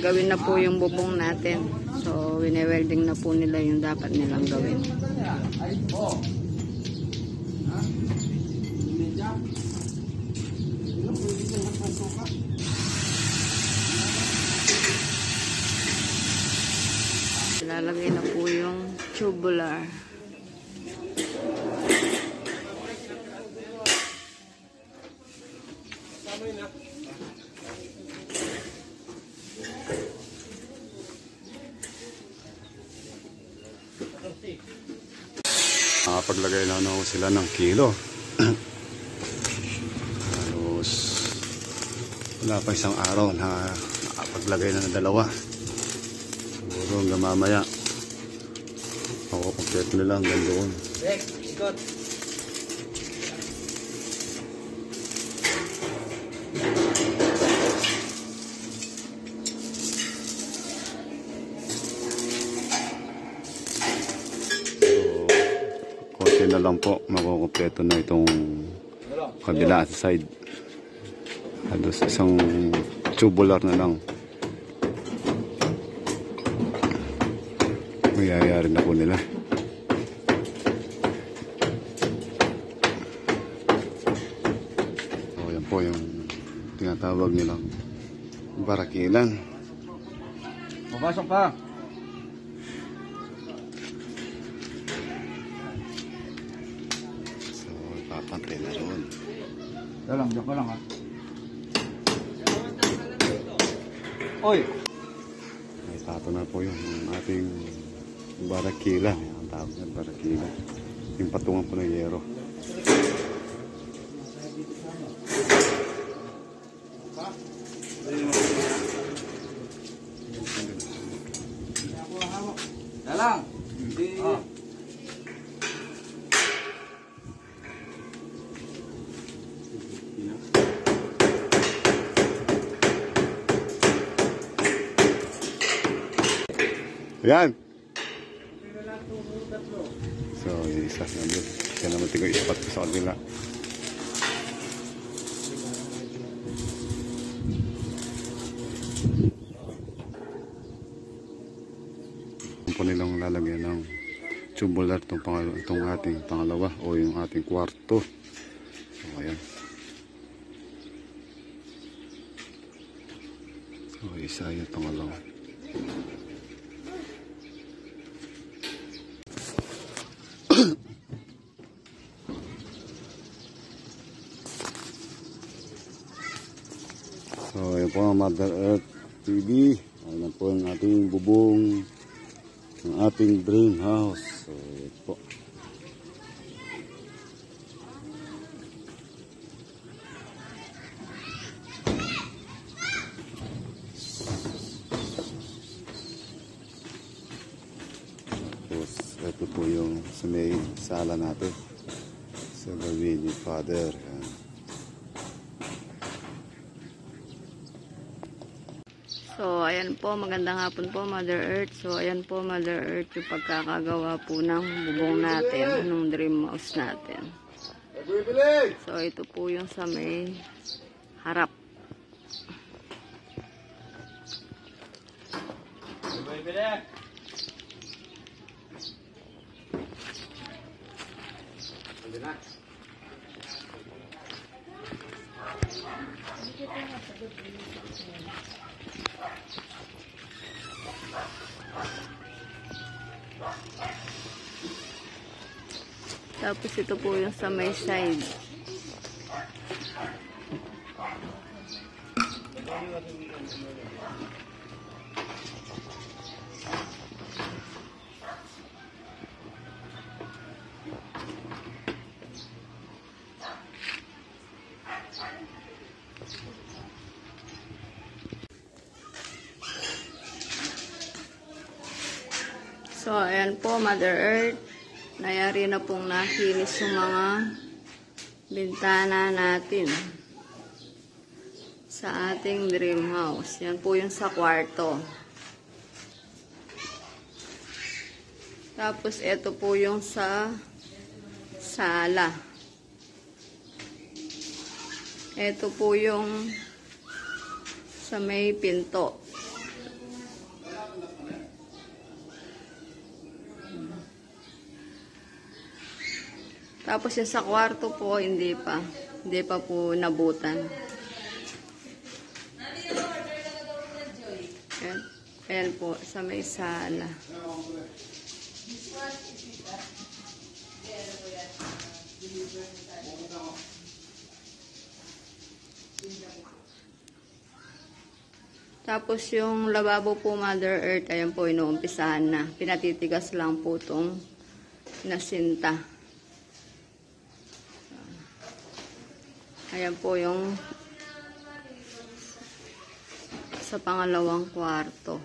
gagawin na po yung bubong natin. So, wine-welding na po nila yung dapat nilang gawin. Ilalagay na po yung tubular. Paglagay na sila ng kilo. Halos wala pa isang araw na nakapaglagay na ng dalawa. Siguro hanggang mamaya makukumpleto nila hanggang doon. Konti na lang po makukumpleto na itong kabila at side. Halos isang tubular na lang. Mayayari na po nila. So yan po yung tinatawag nilang barakilan. Papasok pa. So ipapantay na roon. Dalang, diyan ka lang ha. Oy! May tato na po yun yung ating barakila. Ang tawag na barakila. Yung patungan po ng yero. Dalang! Ayan! So, yung isa na doon. Siya naman tingin ispat ko sa kanila. Kung po nilang lalagyan ng tubular itong ating pangalawa o yung ating kwarto. So, ayan. So, isa yung pangalawa. So, ayan po ang Mother Earth TV. Ayan po ang ating bubong ng ating dream house. So, ayan po. Tapos, ito po yung sa may sala natin. Sa gawin ni Father. Ayan. So, ayan po, magandang hapon po, Mother Earth. So, ayan po, Mother Earth, yung pagkakagawa po ng bubong natin, ng dream house natin. So, ito po yung sa may harap. Tapos ito po yung sa may side. So, ayan po, Mother Earth. Nayari na pong nakinis yung mga bintana natin sa ating dream house. Yan po yung sa kwarto. Tapos, ito po yung sa sala. Ito po yung sa may pinto. Tapos yung sa kwarto po, hindi pa. Hindi pa po nabutan. Ayan, ayan po, sa may sala. Tapos yung lababo po, Mother Earth, ayan po, inuumpisahan na. Pinatitigas lang po itong nasinta. Ayan po yung sa pangalawang kwarto.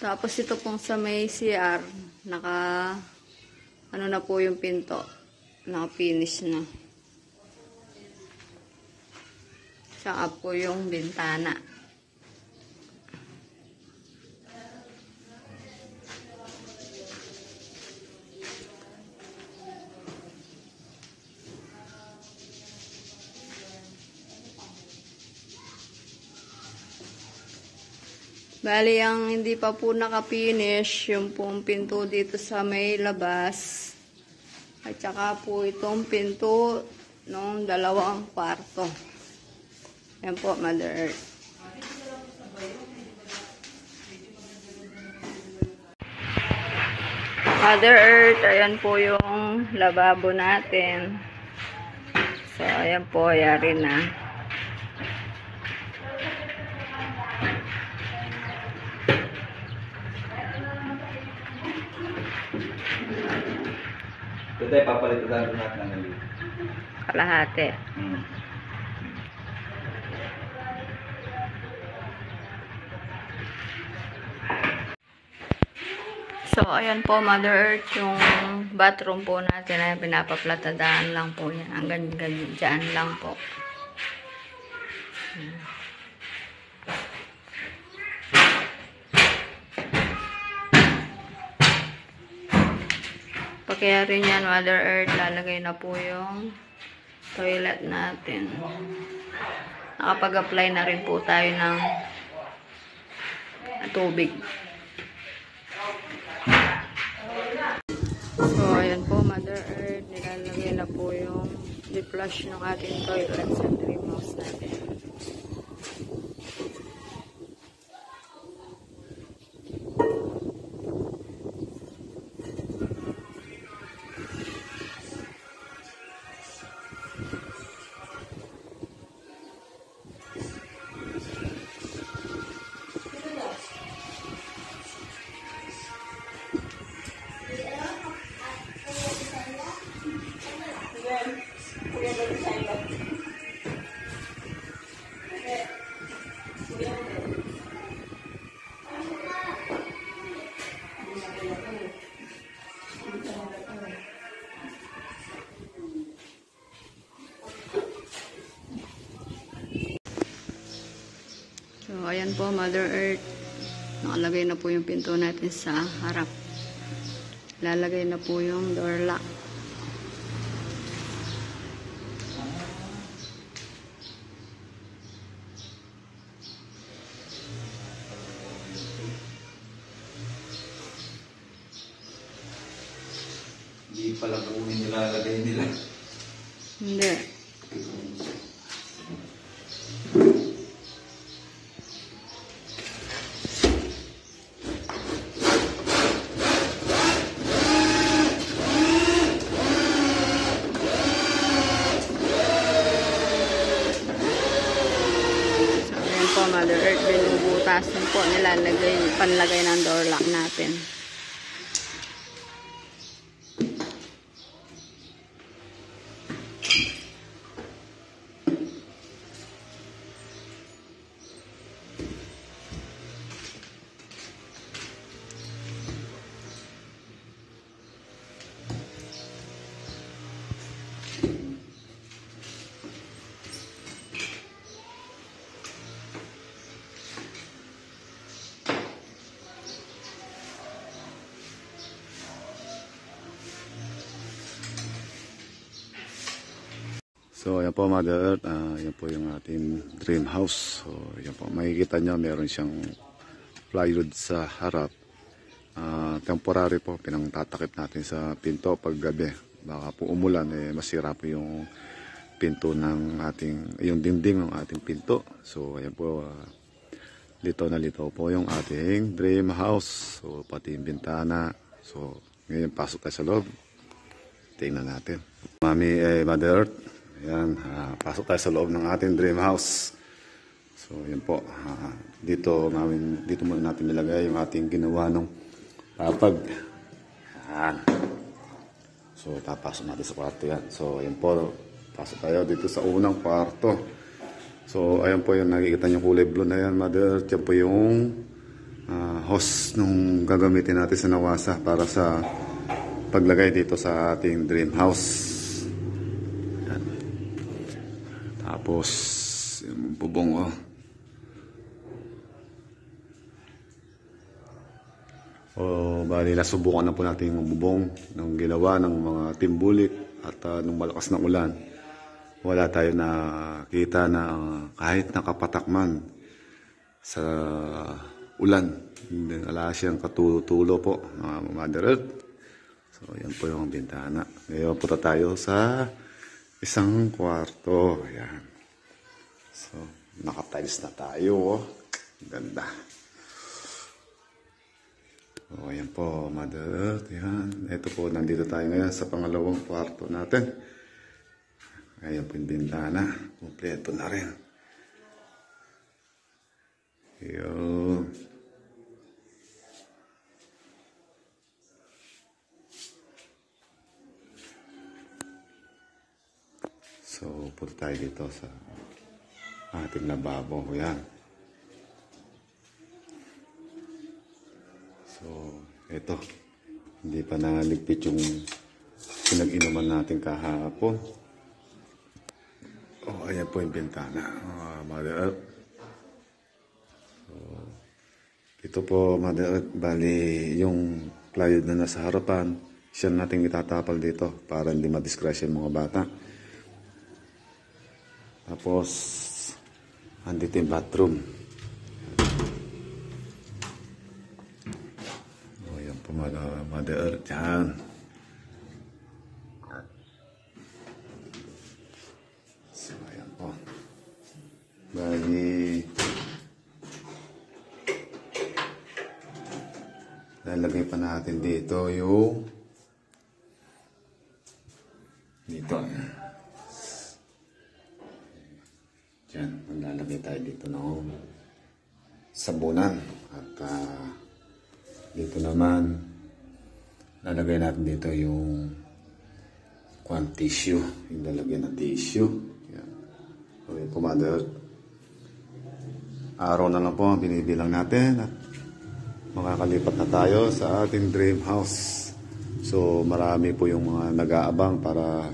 Tapos ito pong sa may CR, ano na po yung pinto. Naka-finish na. Saka po yung bintana. Bali, ang hindi pa po nakapinish, yung pong pinto dito sa may labas. At saka po itong pinto ng dalawang kwarto. Yan po, Mother Earth. Mother Earth, ayan po yung lababo natin. So, ayan po, yari na. Ito tayo, papalitan natin natin ng galing. Kalahati. So, ayan po, Mother Earth, yung bathroom po natin ay pinapaplatadaan lang po yan. Hanggang dyan lang po. Kaya rin yan, Mother Earth, lalagay na po yung toilet natin. Nakapag-apply na rin po tayo ng tubig. So, ayan po, Mother Earth, nilalagay na po yung di-flush ng ating toilet sa dream house natin. So, ayan po, Mother Earth. Nakalagay na po yung pinto natin sa harap. Lalagay na po yung door lock. Hindi pala po nilalagay nila. Hindi. Mother Earth, binubutasan po nilalagay, panlagay ng door lock natin. So, ayan po, Mother Earth. Ayan po yung ating dream house. So, ayan po. Makikita nyo, meron siyang plywood sa harap. temporary po, pinangtatakip natin sa pinto pag gabi. Baka po umulan, masira po yung pinto ng ating, yung dingding ng ating pinto. So, ayan po, lito na lito po yung ating dream house. So, pati yung bintana. So, ngayon pasok tayo sa loob. Tingnan natin. Mami, Mother Earth. Ayan, pasok tayo sa loob ng ating dream house. So, yan po. Dito muna natin nilagay yung ating ginawa ng papag. Yan. So, papasok natin sa kwarto yan. So, yan po. Pasok tayo dito sa unang kwarto. So, ayan po yung nakikita nyo kulay blue na yan, Mother. Yan po yung hose nung gagamitin natin sa Nawasa para sa paglagay dito sa ating dream house. Yan. Tapos, yung bubong, bali nasubukan na po natin yung bubong ng ginawa ng mga timbulik at nung malakas na ulan. Wala tayo nakita na kahit nakapatakman sa ulan. Wala siyang katutulo po, Mother Earth. So, yan po yung bintana. Ngayon punta tayo sa isang kwarto. Ayan. So, nakatiles na tayo. Ganda. So, ayan po, Mother Earth. Ayan. Ito po, nandito tayo ngayon sa pangalawang kwarto natin. Ayan po yung bintana. Kompleto na rin. Ayan. So, punta tayo dito sa ating lababo. Ayan. So, ito. Hindi pa naligpit yung pinag-inuman natin kahapon. Oh, ayan po yung bintana. Mother Earth. So, ito po, Mother Earth. Bali, yung plywood na nasa harapan, siya natin itatapal dito para hindi madisgrasya yung mga bata. Tapos, andito yung bathroom. Oh, yan po, Mother Earth. Yan. So, ayan po. Bali, lalagay pa natin dito yung dito. Diyan, maglalagay tayo dito ng sabunan. At dito naman, lalagay natin dito yung tissue. Yung lalagyan ng tissue. Yan. Okay, Mother Earth. Araw na lang po ang binibilang natin at makakalipat na tayo sa ating dream house. So, marami po yung mga nag-aabang para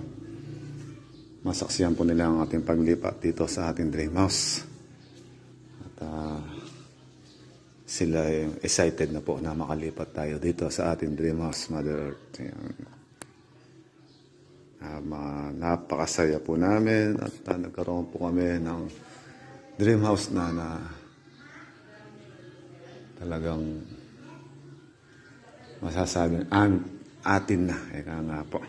masaksiyan po nila ang ating paglipat dito sa ating dream house. At sila excited na po na makalipat tayo dito sa ating dream house, Mother Earth. Napakasaya po namin at nagkaroon po kami ng dream house na talagang masasabing atin na. Eka nga po.